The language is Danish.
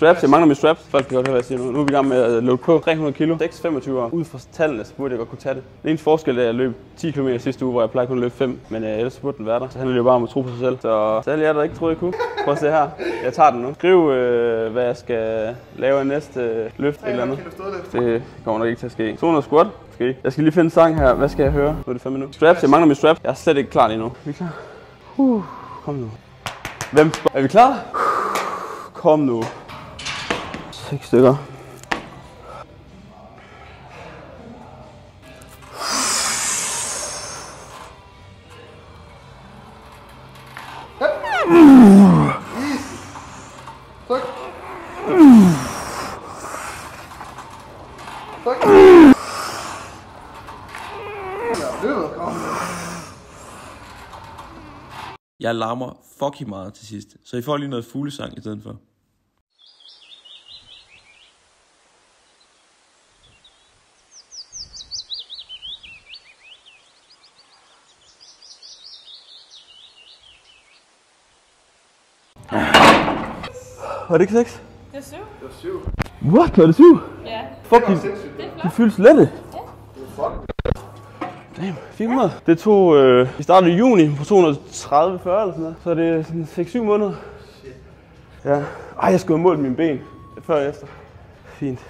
Straps, jeg mangler mine straps. Folk kan godt høre, hvad jeg siger nu. Nu er vi i gang med at løbe på 300 kilo. 6,25 år. Ud fra tallene, så burde jeg godt kunne tage det. Den eneste forskel er, at jeg løb 10 km sidste uge, hvor jeg plejer kun at løbe 5. Men ellers burde den være der. Så handler det jo bare om at tro på sig selv. Så alle jer, der ikke troede, jeg kunne. Prøv at se her. Jeg tager den nu. Skriv, hvad jeg skal lave af næste løft eller andet. Det kommer nok ikke til at ske. 200 squat. Jeg skal lige finde en sang her. Hvad skal jeg høre? Nu er det 5 minutter. Straps, jeg mangler mine straps. Jeg er slet ikke klar lige nu. Vi er klar? Kom nu. Hvem? Er vi klar? Kom nu. 6 stykker. Jeg larmer fucking meget til sidst, så I får lige noget fuglesang i stedet for. Var det ikke 6? Det er 7. Det var 7. What? Var det 7? Ja. Fuck, de føles lette. Ja. Damn, 400. Det tog, vi startede i juni på 230-40 eller sådan noget. Så det er sådan 6-7 måneder. Shit. Ja. Ej, jeg skulle have målt mine ben før og efter. Fint.